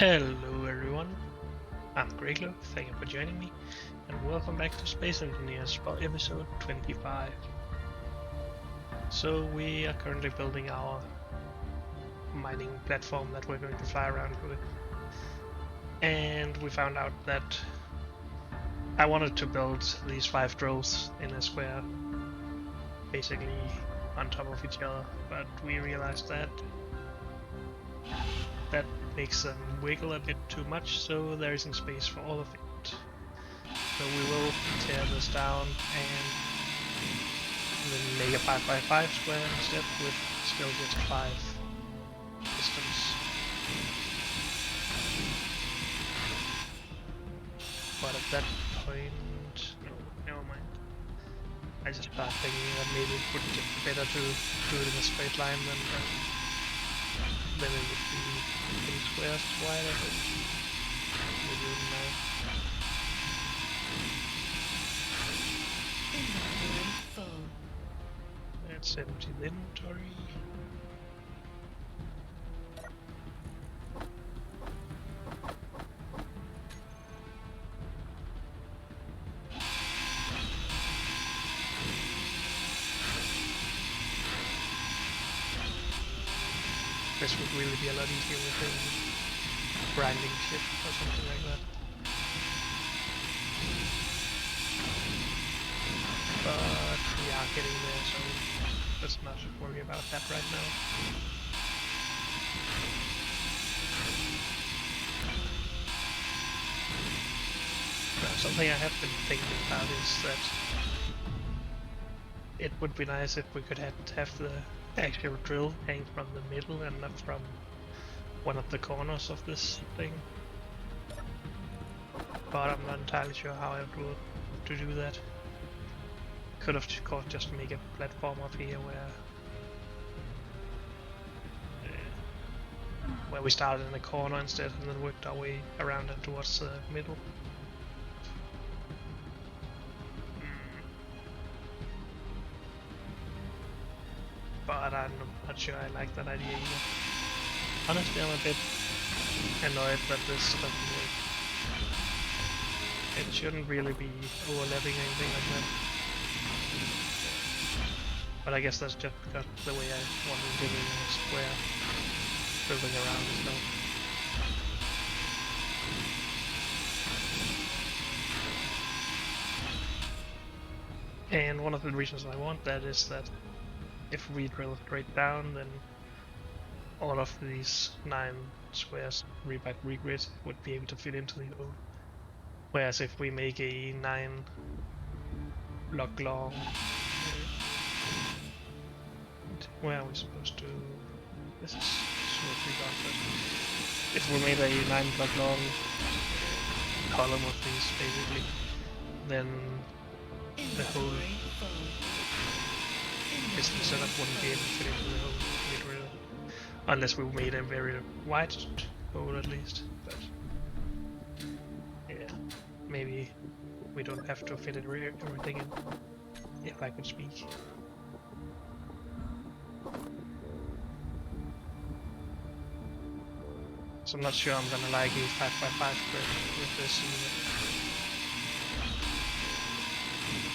Hello everyone, I'm Greglo, thank you for joining me, and welcome back to Space Engineers for episode 25. So we are currently building our mining platform that we're going to fly around with, and we found out that I wanted to build these 5 drones in a square, basically on top of each other, but we realized that makes them wiggle a bit too much, so there isn't space for all of it. So we will tear this down and then make a 5x5 square instead with still just 5 pistons. But at that point, no, never mind. I just started thinking that maybe it would just be better to do it in a straight line than it would be in squares wide, I think. Maybe even now. Inventory full. Let's empty the inventory. This would really be a lot easier with a grinding ship or something like that. But we are getting there, so let's not worry about that right now. Now, something I have been thinking about is that it would be nice if we could have the actual drill hang from the middle and not from one of the corners of this thing. But I'm not entirely sure how I would do to do that. Could have just make a platform up here where we started in the corner instead and then worked our way around and towards the middle. But I'm not sure I like that idea either. Honestly, I'm a bit annoyed that this doesn't work. It shouldn't really be overlapping or anything like that. But I guess that's just because the way I want to do it in a square, building around and stuff. And one of the reasons I want that is that if we drill straight down, then all of these 9 squares by regrid would be able to fit into the hole. Whereas if we make a 9 block long, where are we supposed to? This is supposed to be gone first. If we made a 9 block long column of these, basically, then the whole piston setup wouldn't be able to fit into the hole mid-rail. Unless we made a very wide hole at least. But yeah, maybe we don't have to fit everything in, if I could speak. So I'm not sure I'm gonna like a 5x5 grid with this either.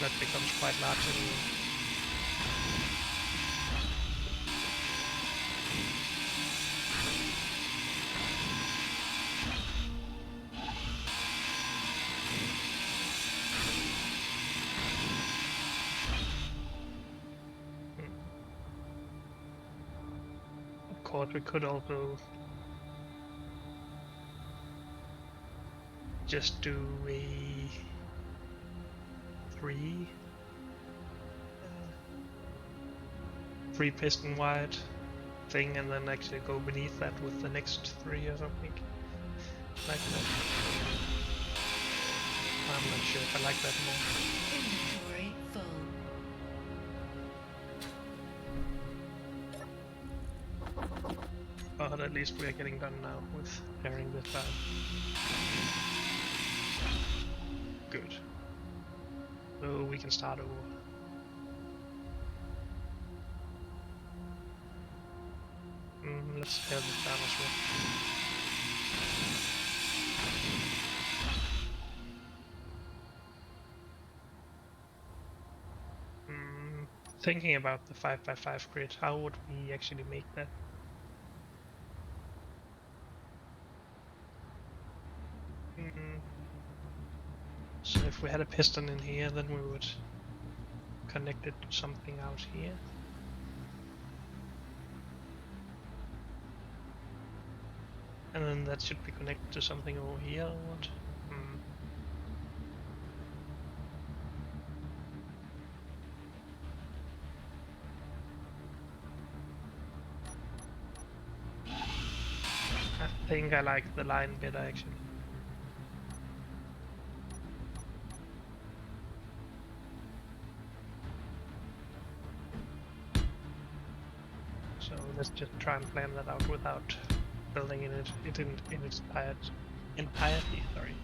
That becomes quite large anyway. Of course, we could also just do a 3 piston wide thing and then actually go beneath that with the next 3 or something like that. I'm not sure if I like that more. Inventory full. But at least we are getting done now with tearing this down. Good. So we can start over. Let's tear this down as well. Thinking about the 5x5 grid, how would we actually make that? So if we had a piston in here, then we would connect it to something out here. And then that should be connected to something over here or what? I think I like the line better actually. So let's just try and plan that out without building in its entirety. Sorry.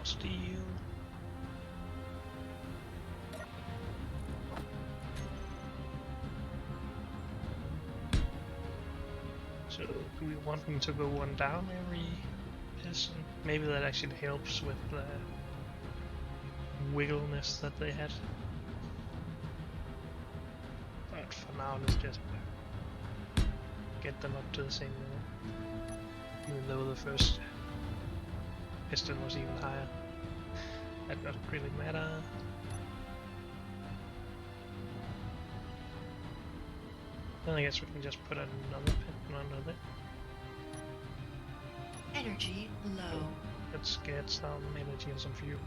Steel. So do we want them to go one down every piston? Maybe that actually helps with the wiggleness that they had. But for now, let's just get them up to the same level. Even though the first piston was even higher. That doesn't really matter. Then I guess we can just put another piston under it. Energy low. Let's get some energy and some fuel.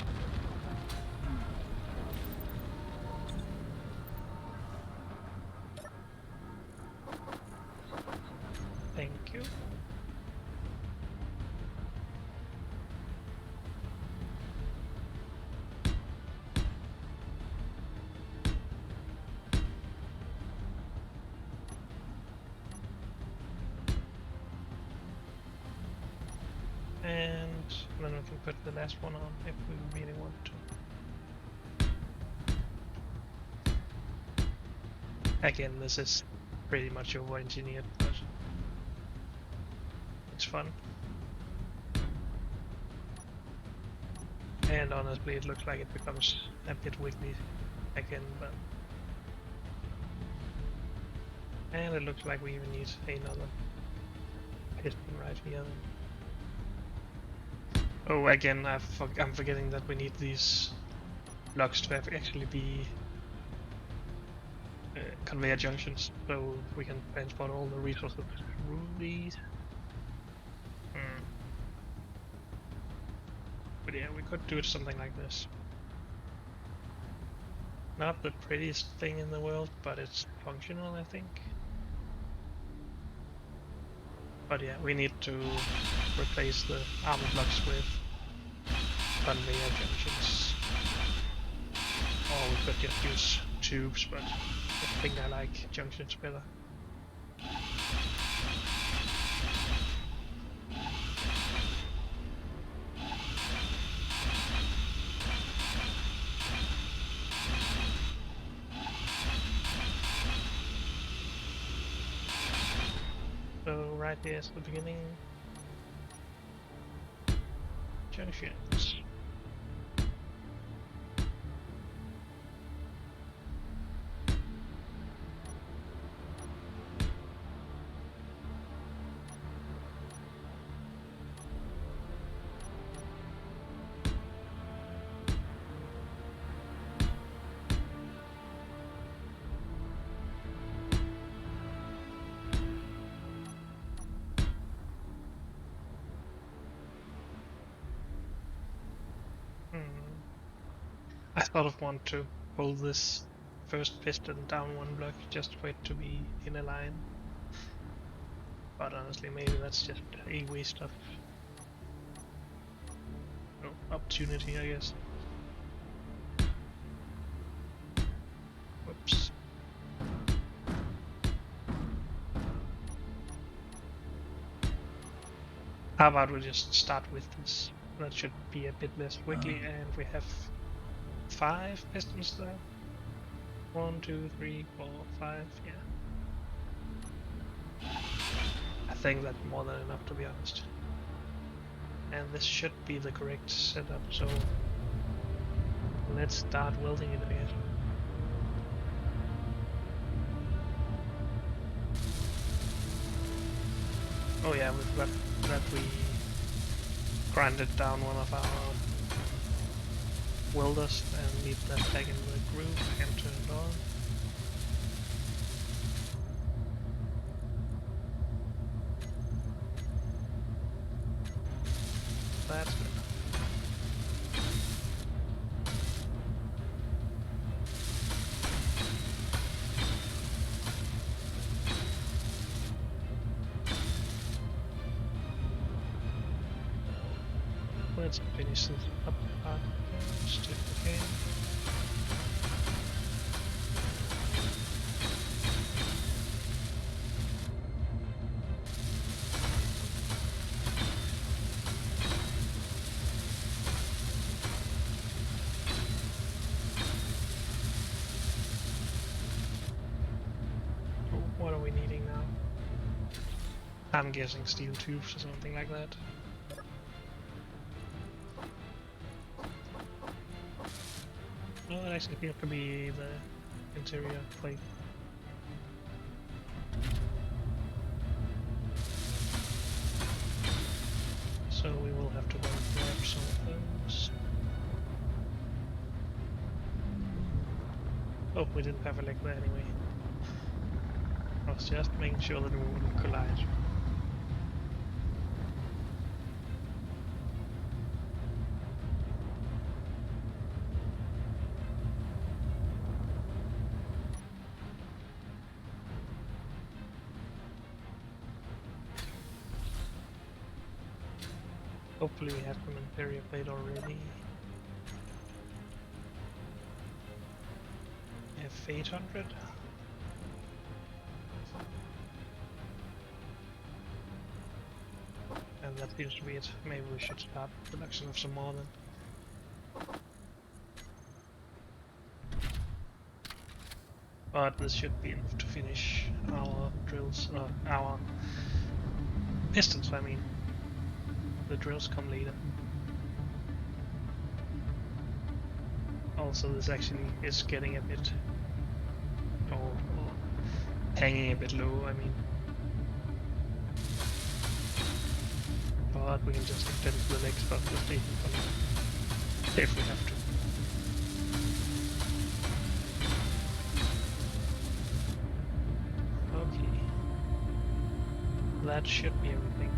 Thank you. And then we can put the last one on if we really want to. Again, this is pretty much over-engineered, but it's fun. And honestly, it looks like it becomes a bit wiggly again, but... And it looks like we even need another piston right here. Oh, again, I'm forgetting that we need these blocks to actually be conveyor junctions, so we can transport all the resources through these. But yeah, we could do it something like this. Not the prettiest thing in the world, but it's functional, I think. But yeah, we need to replace the armor blocks with conveyor junctions. Or we could just use tubes, but I think I like junctions better. So right here's the beginning. Junctions. I sort of want to pull this first piston down one block just for it to be in a line. But honestly, maybe that's just a waste of opportunity, I guess. How about we just start with this? That should be a bit less wiggly, and we have 5 pistons there. 1, 2, 3, 4, 5, yeah. I think that's more than enough, to be honest. And this should be the correct setup, so let's start welding it again. Oh yeah, we've got that we grinded down one of our welders and leave that back in the groove and turn it on. That's good. Let's finish this up part first, okay. What are we needing now? I'm guessing steel tubes or something like that. No, it actually appears to be the interior plate. So we will have to go and grab some of those. Oh, we didn't have a leg there anyway. I was just making sure that we wouldn't collide. Hopefully we have some interior plate already. F800. And that seems to be it. Maybe we should start production of some more then. But this should be enough to finish our drills, our pistons, I mean. The drills come later. Also, this actually is getting a bit, or hanging a bit low, I mean. But we can just extend to the next bus station for now, if we have to. Okay. That should be everything.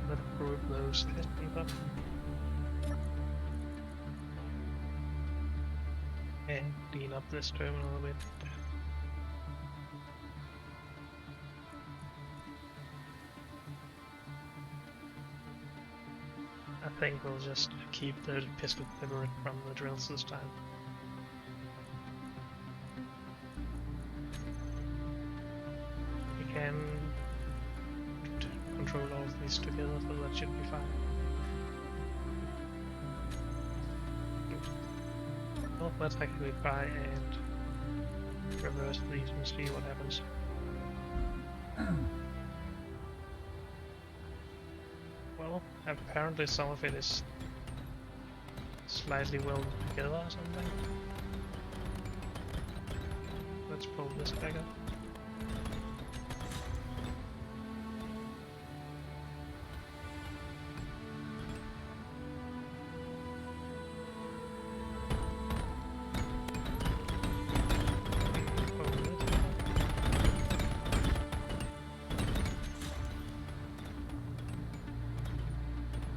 Let's group those pistons up. And clean up this terminal a bit. I think we'll just keep the piston separate from the drills this time. We can control all of these together, so that should be fine. Well, let's actually try and reverse these and see what happens. Well, apparently some of it is slightly welded together or something. Let's pull this back up.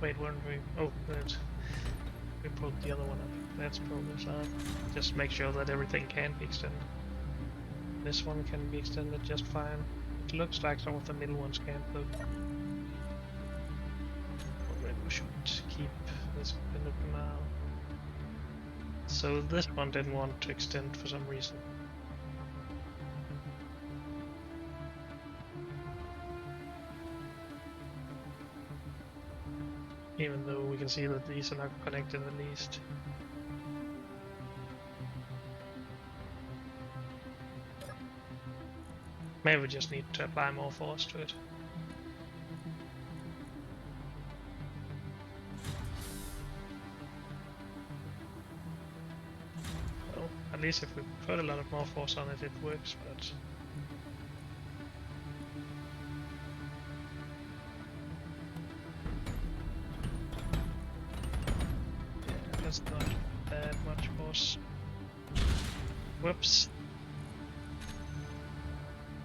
Wait, weren't we? Oh, good. We pulled the other one up. Let's pull this up. Just make sure that everything can be extended. This one can be extended just fine. It looks like some of the middle ones can't, though. Maybe we should keep this extended for now. So this one didn't want to extend for some reason. Even though we can see that these are not connected at least. Maybe we just need to apply more force to it. Well, at least if we put a lot of more force on it, it works, but... yeah, that's not that much force. Whoops.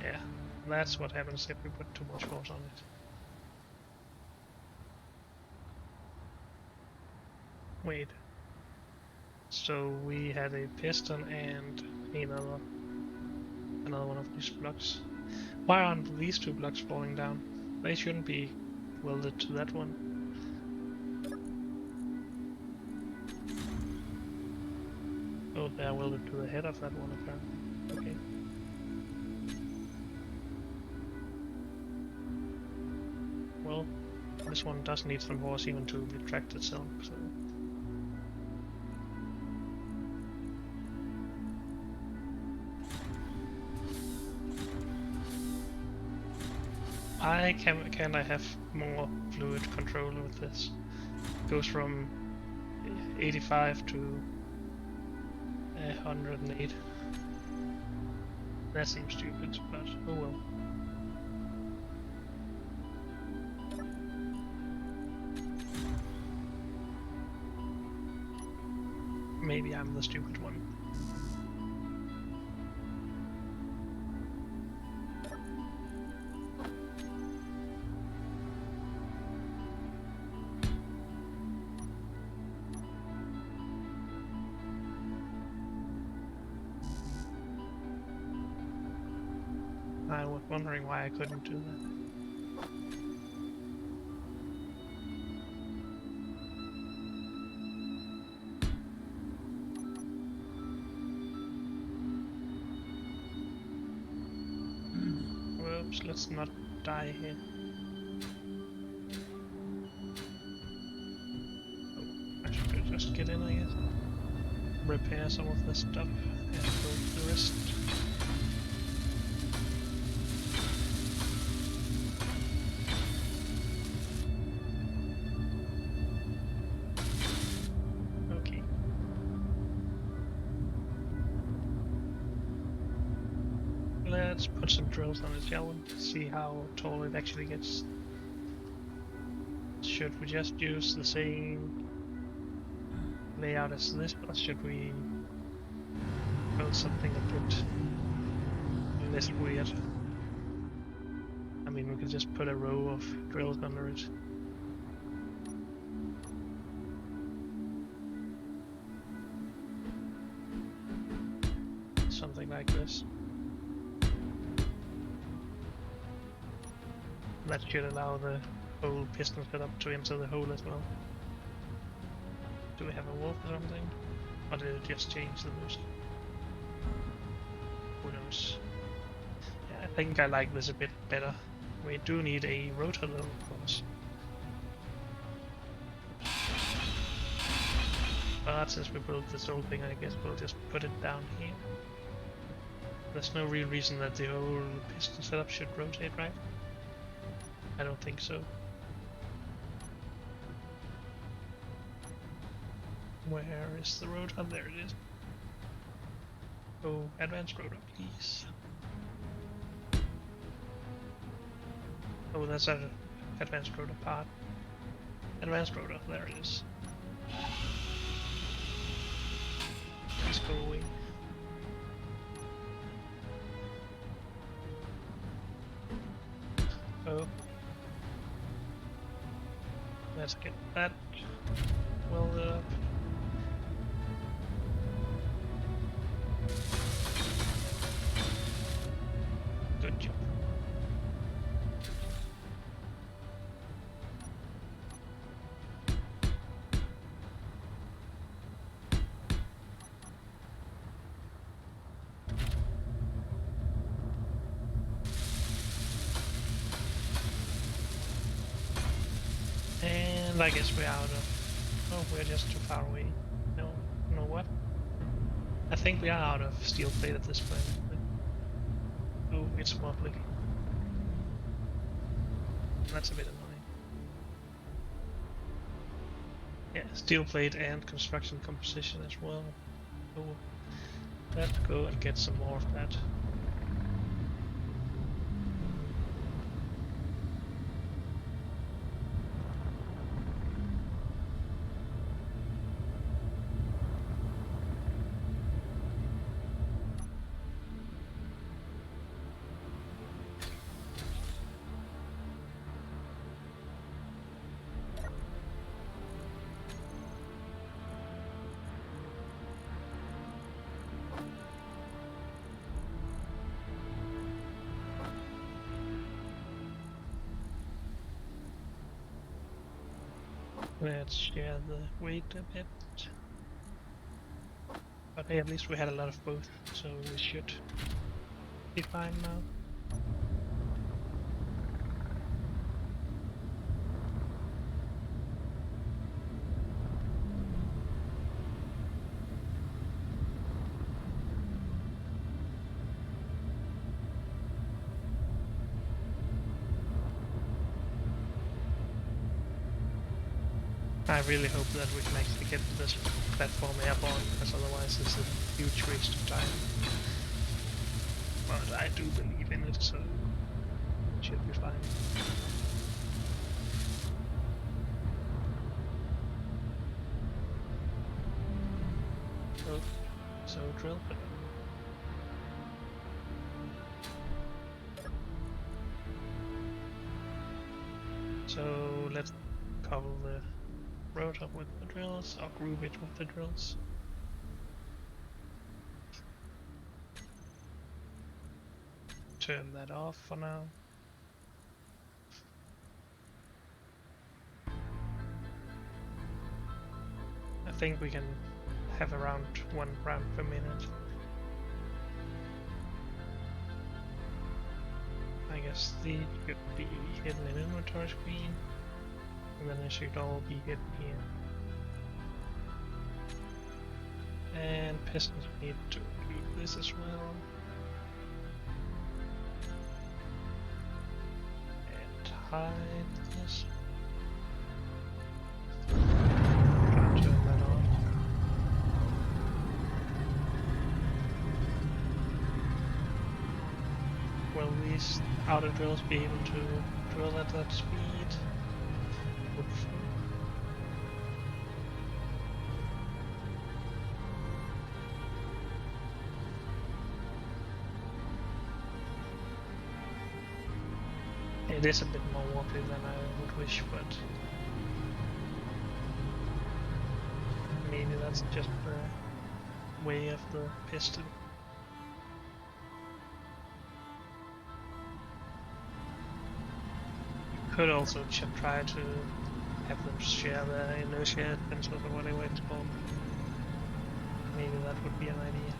Yeah, that's what happens if we put too much force on it. Wait. So we had a piston and another one of these blocks. Why aren't these two blocks falling down? They shouldn't be welded to that one. Oh, they are welded to the head of that one apparently. Okay. Well, this one does need some force even to retract itself, so... Can I have more fluid control with this? It goes from 85 to 108. That seems stupid, but oh well. Maybe I'm the stupid one. I was wondering why I couldn't do that. Whoops, let's not die here. Oh, I should just get in, I guess. Repair some of this stuff and build the rest. Let's put some drills on it, shall we? See how tall it actually gets. Should we just use the same layout as this, or should we build something a bit less weird? I mean, we could just put a row of drills under it. Something like this. That should allow the whole piston setup to enter the hole as well. Do we have a warp or something? Or did it just change the boost? Who knows? Yeah, I think I like this a bit better. We do need a rotor though, of course. But since we built this whole thing, I guess we'll just put it down here. There's no real reason that the whole piston setup should rotate, right? I don't think so. Where is the rotor? There it is. Oh, advanced rotor, please. Oh, that's an advanced rotor part. Advanced rotor, there it is. Please go away. Oh. Let's get that welded up. Good job. And And I guess we're out of... Oh, we're just too far away. No, no what? I think we are out of steel plate at this point. But... Oh, it's wobbly. That's a bit annoying. Yeah, steel plate and construction composition as well. So let's go and get some more of that. Let's share the weight a bit. But hey, at least we had a lot of both, so we should be fine now. I really hope that we can actually get this platform airborne, because otherwise it's a huge waste of time. But I do believe in it, so it should be fine. Oh, so drill. So let's cover the road up with the drills, or groove it with the drills. Turn that off for now. I think we can have around 1 round per minute. I guess these should be hidden in inventory screen. And then it should all be hidden here. And pistons need to do this as well. And hide this. Try to turn that on. Will these outer drills be able to drill at that speed? It is a bit more wobbly than I would wish, but maybe that's just the way of the piston. You could also try to have them share the inertia depends on whatever it's called. Maybe that would be an idea.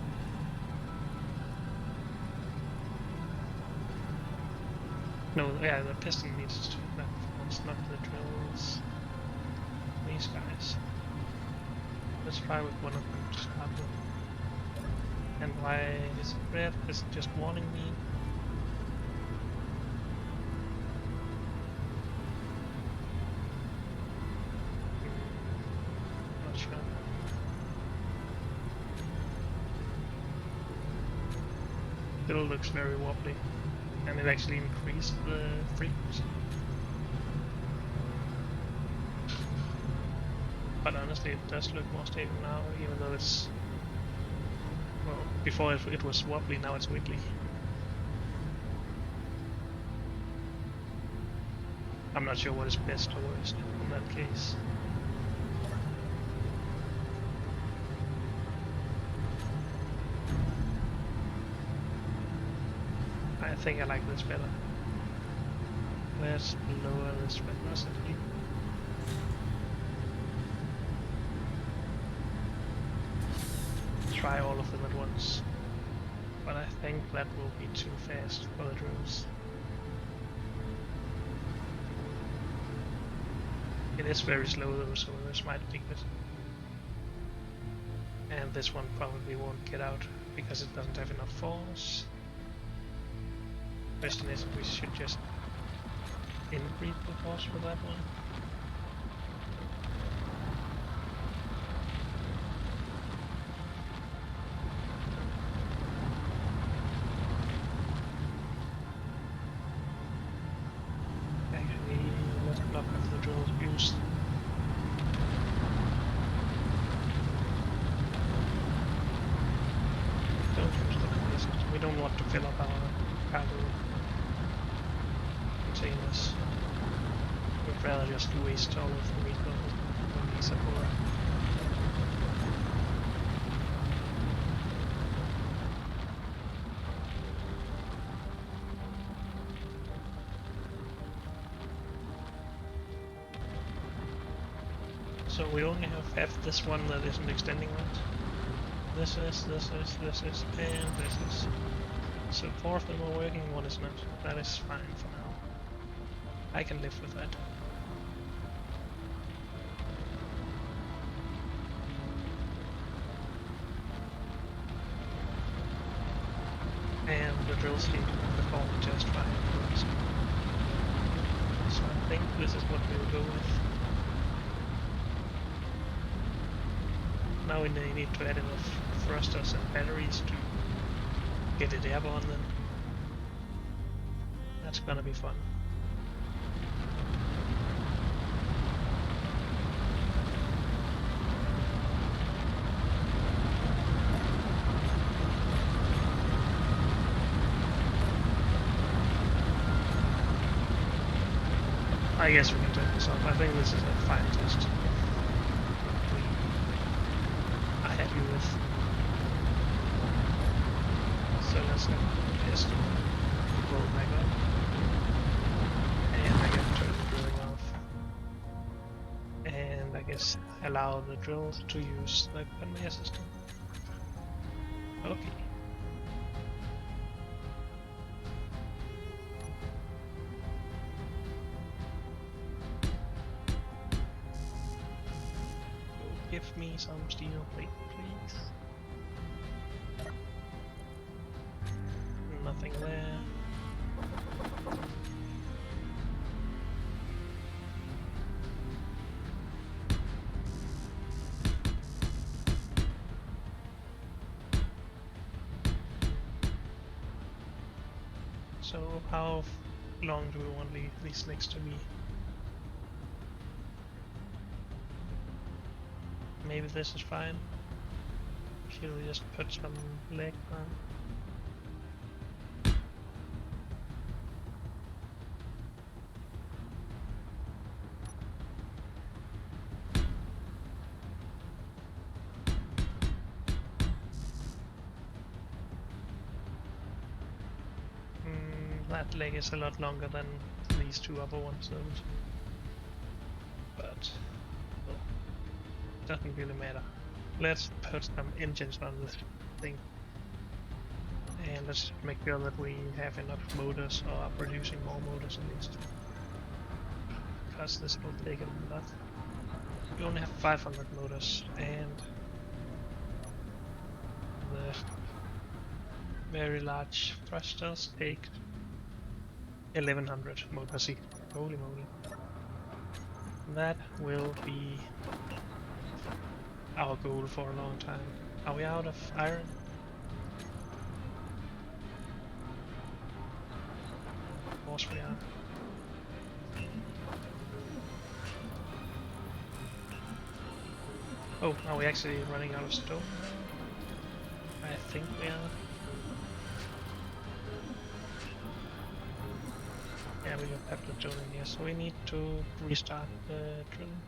No, yeah, the piston needs to that one's not the drills. These guys. Let's try with one of them to start with. And why is it red? Is it just warning me? Not sure. Still looks very wobbly. And it actually increased the frequency. But honestly, it does look more stable now, even though it's... Well, before it was wobbly, now it's wiggly. I'm not sure what is best or worst in that case. I think I like this better. Let's lower this velocity. Try all of them at once. But I think that will be too fast for the drills. It is very slow though, so this might be good. And this one probably won't get out because it doesn't have enough force. Question is if we should just inbreed the force with that one. Actually, let's block off the drills used. Don't use the conveyor. We don't want to fill up our cargo containers. We'd rather just waste all of the meat when these are full. So we only have this one that isn't extending right. This is, and this is. So 4 of them are working, 1 is not. That is fine for now. I can live with that. And the drill speed performed just fine for us. So I think this is what we'll go with. Now we need to add enough thrusters and batteries to get it airborne then. That's gonna be fun. I guess we can turn this off. I think this is a fine test. I happy with. So let's just roll back up. And I can turn the drilling off. And I guess allow the drills to use the conveyor system. Okay. Give me some steel plate, please. Nothing there. So how long do we want these legs to be? Maybe this is fine. Should we just put some leg on? That leg is a lot longer than these 2 upper ones, but well, doesn't really matter. Let's put some engines on this thing, and let's make sure that we have enough motors, or are producing more motors at least, because this will take a lot. We only have 500 motors, and the very large thrusters take 1100 motors. Holy moly. That will be our goal for a long time. Are we out of iron? Of course we are. Oh, are we actually running out of stone? I think we are. Yeah, we got pepper drilling here, so we need to restart the drilling.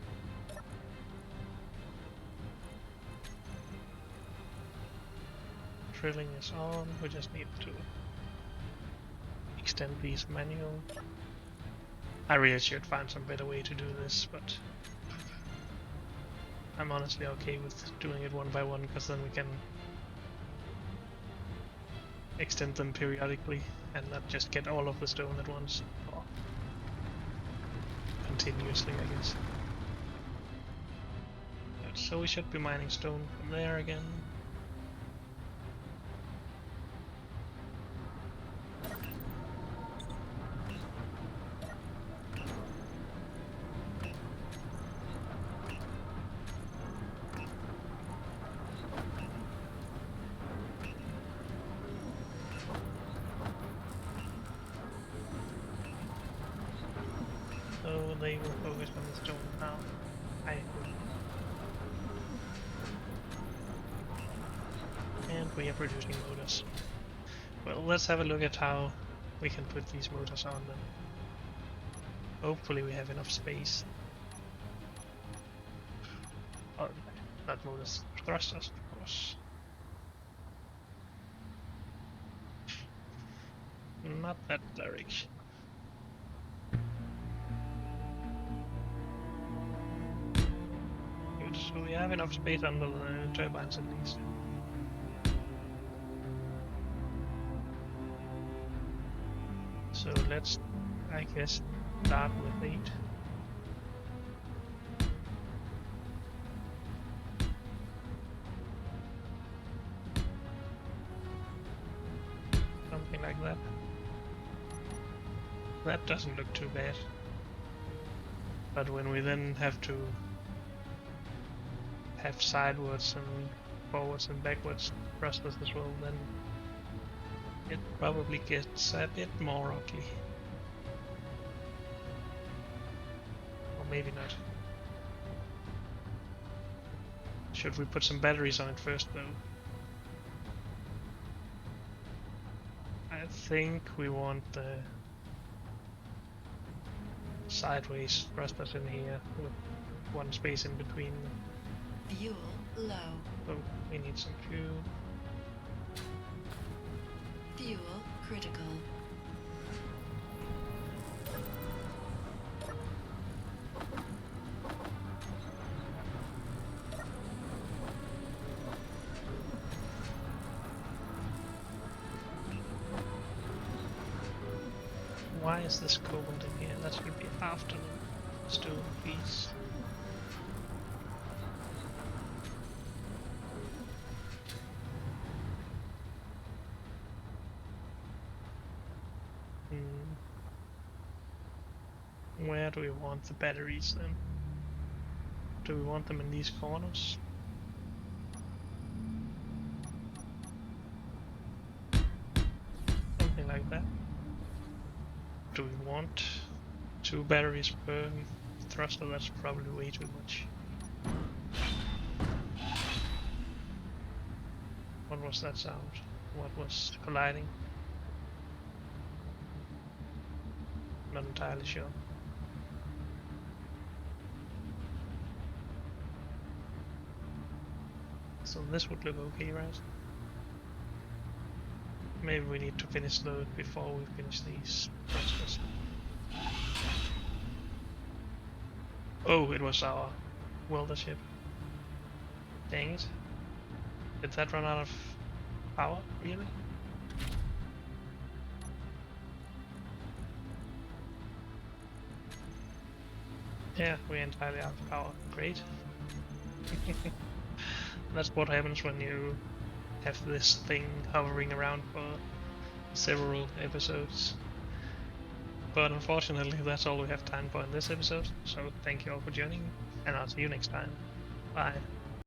Drilling is on, we just need to extend these manual. I really should find some better way to do this, but I'm honestly okay with doing it one by one, because then we can extend them periodically and not just get all of the stone at once, or continuously, I guess. So we should be mining stone from there again. So they will focus on the stone now. I hope. And we are producing motors. Well, let's have a look at how we can put these motors on them. Hopefully we have enough space. Or not motors, thrusters, of course. Not that direction. Good, so we have enough space under the turbines at least. So let's, I guess, start with 8. Something like that. That doesn't look too bad. But when we then have to have sidewards and forwards and backwards thrusters as well, then it probably gets a bit more ugly. Or maybe not. Should we put some batteries on it first though? I think we want the sideways thrusters in here with one space in between them. Fuel low. So we need some fuel. Fuel critical. Why is this cobalt in here? That should be after the stone piece. Where do we want the batteries then? Do we want them in these corners? Something like that. Do we want 2 batteries per thruster? That's probably way too much. What was that sound? What was colliding? Not entirely sure. So this would look okay, right? Maybe we need to finish load before we finish these thrusters. Oh, it was our welder ship. Dang it. Did that run out of power, really? Yeah, we're entirely out of power. Great. That's what happens when you have this thing hovering around for several episodes. But unfortunately, that's all we have time for in this episode, so thank you all for joining, and I'll see you next time. Bye.